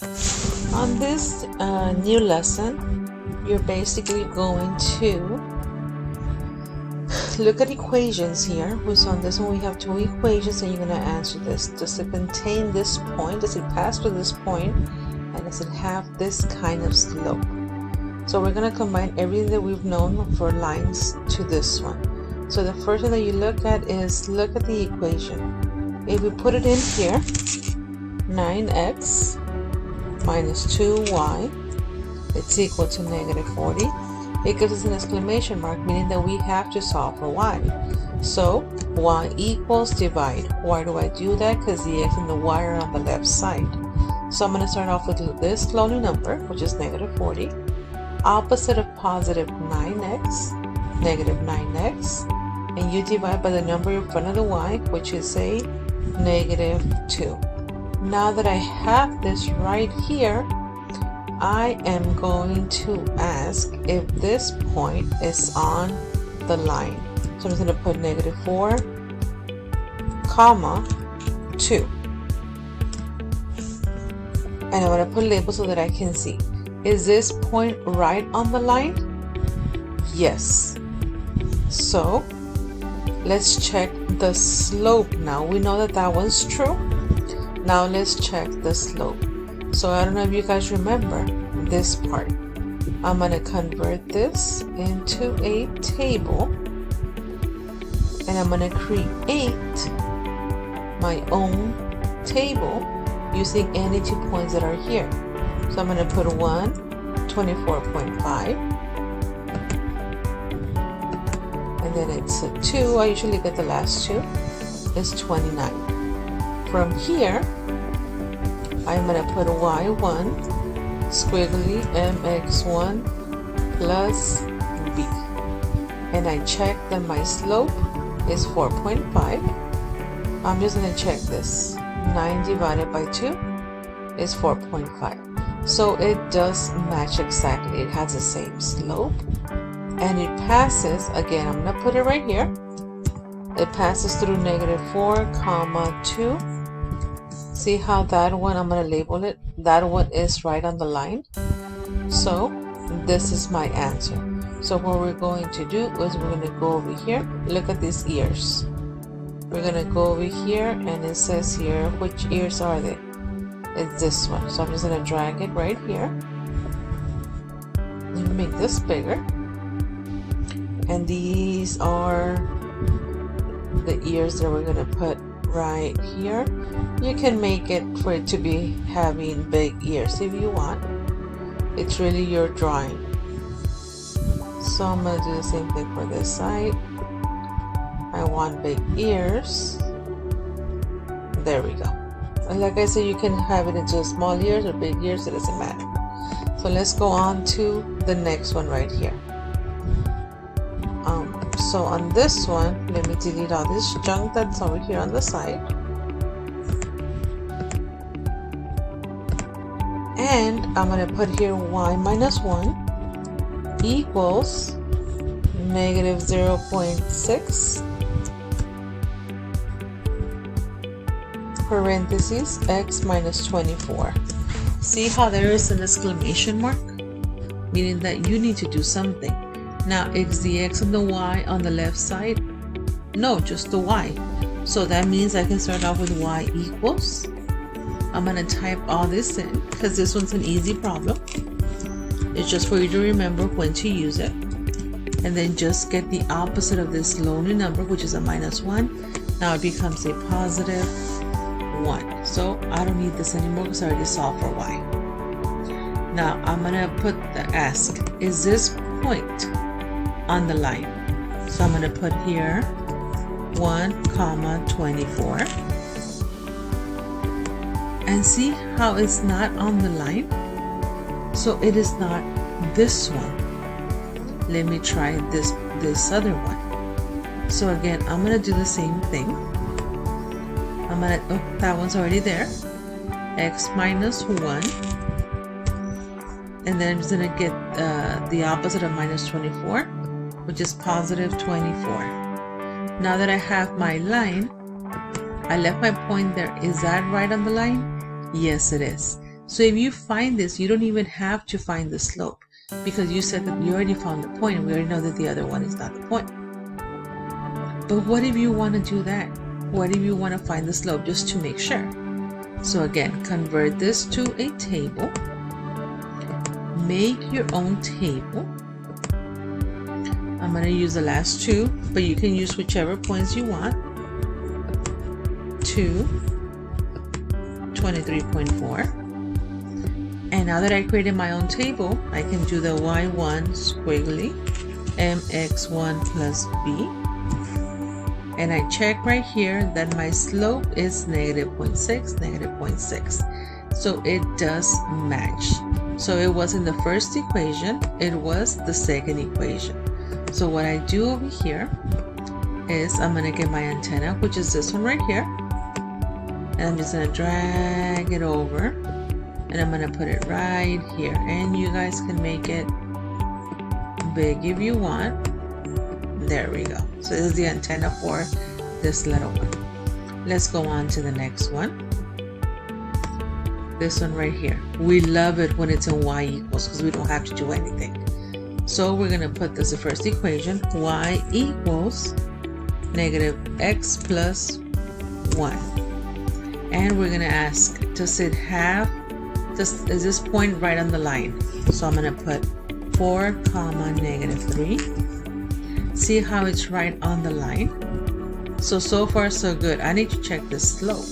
On this new lesson, you're basically going to look at equations here. So on this one, we have two equations, and you're going to answer this. Does it contain this point? Does it pass through this point? And does it have this kind of slope? So we're going to combine everything that we've known for lines to this one. So the first thing that you look at is look at the equation. If we put it in here, 9x minus 2y, it's equal to negative 40. It gives us an exclamation mark, meaning that we have to solve for y. So y equals divide. Why do I do that? Because the x and the y are on the left side. So I'm going to start off with this lonely number, which is negative 40. Opposite of positive 9x, negative 9x. And you divide by the number in front of the y, which is a negative 2. Now that I have this right here, I am going to ask if this point is on the line. So I'm just going to put negative 4, comma, 2. And I'm going to put labels so that I can see. Is this point right on the line? Yes. So let's check the slope now. We know that that one's true. Now let's check the slope. So I don't know if you guys remember this part. I'm going to convert this into a table, and I'm going to create my own table using any 2 points that are here. So I'm going to put 1, 24.5, and then it's a 2. I usually get the last 2. It's 29. From here, I'm going to put y1 squiggly mx1 plus b, and I check that my slope is 4.5. I'm just going to check this. 9 divided by 2 is 4.5. So it does match exactly. It has the same slope, and it passes, again, I'm going to put it right here. It passes through negative 4, comma 2. See how that one, I'm going to label it, that one is right on the line. So this is my answer. So what we're going to do is we're going to go over here. Look at these ears. We're going to go over here, and it says here, which ears are they? It's this one. So I'm just going to drag it right here. Let me make this bigger. And these are the ears that we're going to put right here. You can make it for it to be having big ears if you want. It's really your drawing. So I'm going to do the same thing for this side. I want big ears. There we go. And like I said, you can have it into small ears or big ears, it doesn't matter. So let's go on to the next one right here. So on this one, let me delete all this junk that's over here on the side. And I'm going to put here y minus 1 equals negative 0.6 parentheses x minus 24. See how there is an exclamation mark? Meaning that you need to do something. Now, is the x and the y on the left side? No, just the y. So that means I can start off with y equals. I'm going to type all this in because this one's an easy problem. It's just for you to remember when to use it. And then just get the opposite of this lonely number, which is a minus 1. Now it becomes a positive 1. So I don't need this anymore because I already solved for y. Now I'm going to put the ask, is this point on the line? So I'm going to put here 1, comma 24. And see how it's not on the line? So it is not this one. Let me try this other one. So again, I'm going to do the same thing. I'm going to, oh, that one's already there. X minus 1. And then I'm just going to get the opposite of minus 24, which is positive 24. Now that I have my line, I left my point there. Is that right on the line? Yes, it is. So if you find this, you don't even have to find the slope, because you said that you already found the point, and we already know that the other one is not the point. But what if you want to do that? What if you want to find the slope just to make sure? So again, convert this to a table. Make your own table. I'm going to use the last two, but you can use whichever points you want. 2, 23.4. And now that I created my own table, I can do the y1 squiggly mx1 plus b. And I check right here that my slope is negative 0.6, negative 0.6. So it does match. So it wasn't the first equation, it was the second equation. So what I do over here is I'm going to get my antenna, which is this one right here. And I'm just going to drag it over. And I'm going to put it right here. And you guys can make it big if you want. There we go. So this is the antenna for this little one. Let's go on to the next one. This one right here. We love it when it's in y equals because we don't have to do anything. So we're going to put this the first equation. Y equals negative x plus 1. And we're going to ask, does it have, is this point right on the line? So I'm going to put 4 comma negative 3. See how it's right on the line? So far so good. I need to check the slope.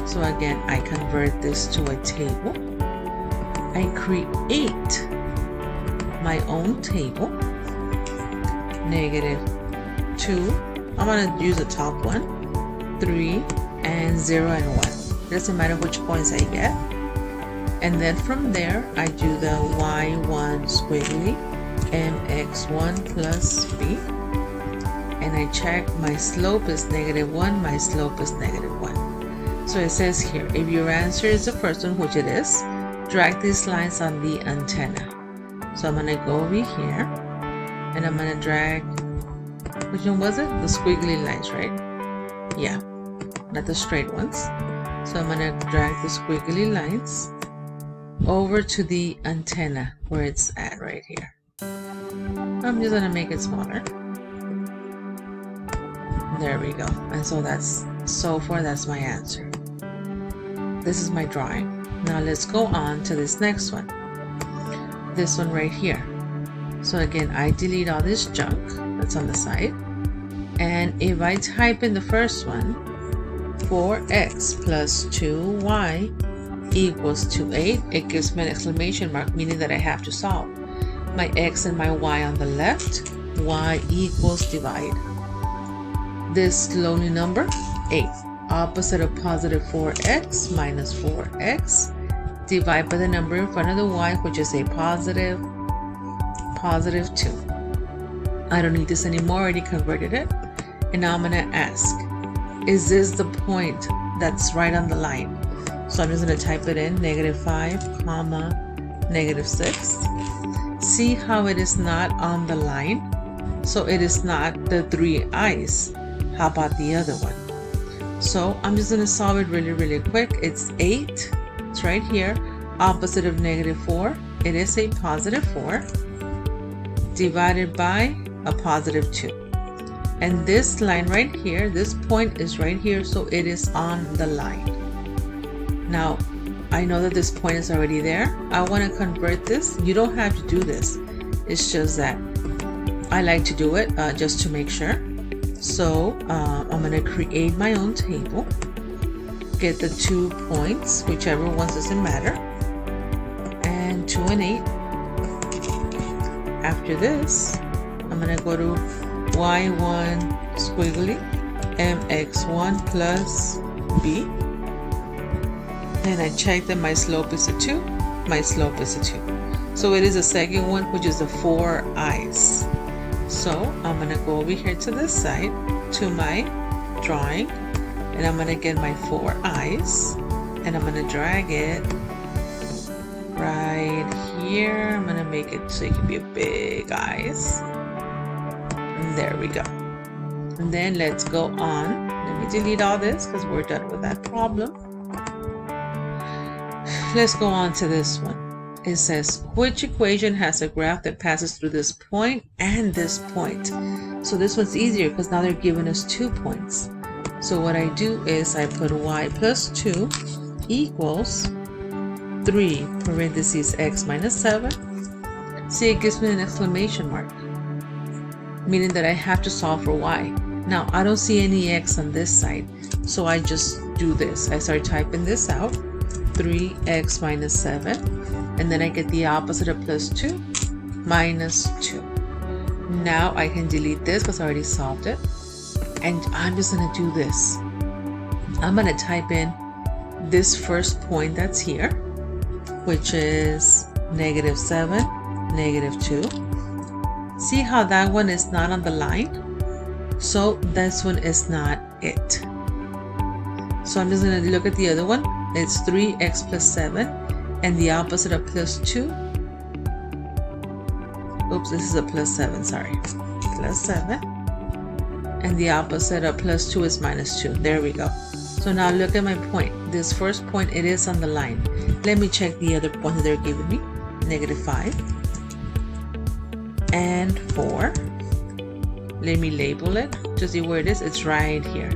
So again, I convert this to a table. I create my own table. Negative 2. I'm going to use the top one. 3 and 0 and 1. It doesn't matter which points I get. And then from there, I do the y1 squiggly mx1 plus b. And I check my slope is negative 1, my slope is negative 1. So it says here, if your answer is the first one, which it is, drag these lines on the antenna. So I'm going to go over here and I'm going to drag, which one was it? The squiggly lines, right? Yeah, not the straight ones. So I'm going to drag the squiggly lines over to the antenna where it's at right here. I'm just going to make it smaller. There we go. And so that's my answer. This is my drawing. Now let's go on to this next one. This one right here. So again, I delete all this junk that's on the side. And if I type in the first one, 4x plus 2y equals to 8, it gives me an exclamation mark, meaning that I have to solve. My x and my y on the left, y equals divide. This lonely number, 8. Opposite of positive 4x minus 4x. Divide by the number in front of the y, which is a positive 2. I don't need this anymore, I already converted it. And now I'm going to ask, is this the point that's right on the line? So I'm just going to type it in, negative 5 comma negative 6. See how it is not on the line? So it is not the 3 i's. How about the other one? So I'm just going to solve it really quick. It's 8. It's right here. Opposite of negative 4. It is a positive 4. Divided by a positive 2. And this line right here, this point is right here, so it is on the line. Now, I know that this point is already there. I want to convert this. You don't have to do this. It's just that I like to do it just to make sure. So I'm going to create my own table. Get the 2 points, whichever ones doesn't matter. And 2 and 8. After this, I'm going to go to y1 squiggly mx1 plus b. And I check that my slope is a 2. My slope is a 2. So it is the second one, which is the 4 i's. So I'm going to go over here to this side, to my drawing. And I'm going to get my 4 i's. And I'm going to drag it right here. I'm going to make it so it can be a big eyes. And there we go. And then let's go on. Let me delete all this because we're done with that problem. let's go on to this one. It says, which equation has a graph that passes through this point and this point? So this one's easier because now they're giving us 2 points. So what I do is I put y plus 2 equals 3 parentheses x minus 7. See, it gives me an exclamation mark, meaning that I have to solve for y. Now, I don't see any x on this side, so I just do this. I start typing this out, 3x minus 7, and then I get the opposite of plus 2, minus 2. Now I can delete this because I already solved it, and I'm just going to do this. I'm going to type in this first point that's here, which is negative 7, negative 2. See how that one is not on the line? So this one is not it. So I'm just going to look at the other one. It's 3x plus 7, and the opposite of plus 2. Oops, this is a plus 7, sorry. Plus 7. And the opposite of plus 2 is minus 2. There we go. So now look at my point. This first point, it is on the line. Let me check the other point that they're giving me. Negative 5. And 4. Let me label it to see where it is. It's right here.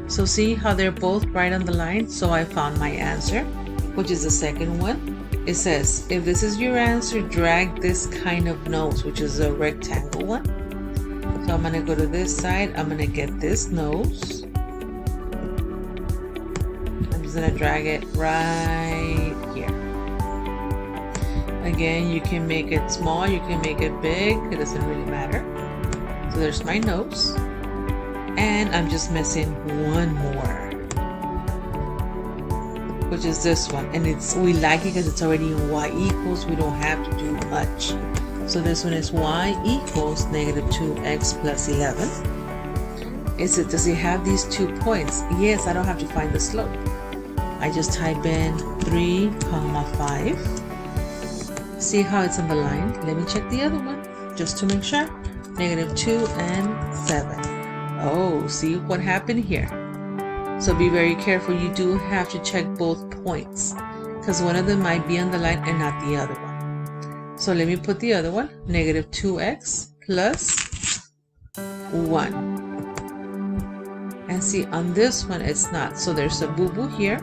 So see how they're both right on the line? So I found my answer, which is the second one. It says, if this is your answer, drag this kind of nose, which is a rectangle one. So I'm going to go to this side. I'm going to get this nose. I'm just going to drag it right here. Again, you can make it small, you can make it big. It doesn't really matter. So there's my nose. And I'm just missing one more, which is this one. And we like it because it's already in y equals. We don't have to do much. So this one is y equals negative 2x plus 11. Does it have these 2 points? Yes, I don't have to find the slope. I just type in 3, 5. See how it's on the line? Let me check the other one just to make sure. Negative 2 and 7. Oh, see what happened here? So be very careful. You do have to check both points because one of them might be on the line and not the other one. So let me put the other one, negative 2x plus 1. And see, on this one, it's not. So there's a boo-boo here.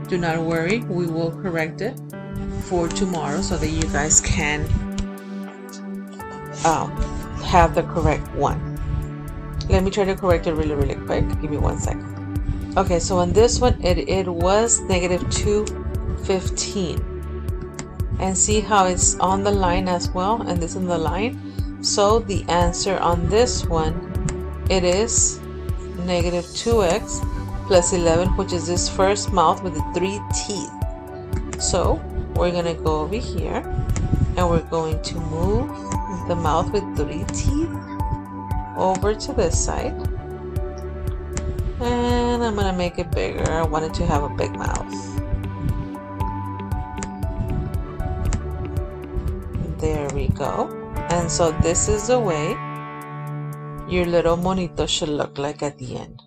Do not worry. We will correct it for tomorrow so that you guys can have the correct one. Let me try to correct it really quick. Give me 1 second. Okay, so on this one, it was negative 215. And see how it's on the line as well, and this in the line. So the answer on this one, it is negative 2x plus 11, which is this first mouth with the 3 teeth. So we're going to go over here, and we're going to move the mouth with 3 teeth over to this side, and I'm gonna make it bigger. I wanted to have a big mouth. There we go. And so this is the way your little monito should look like at the end.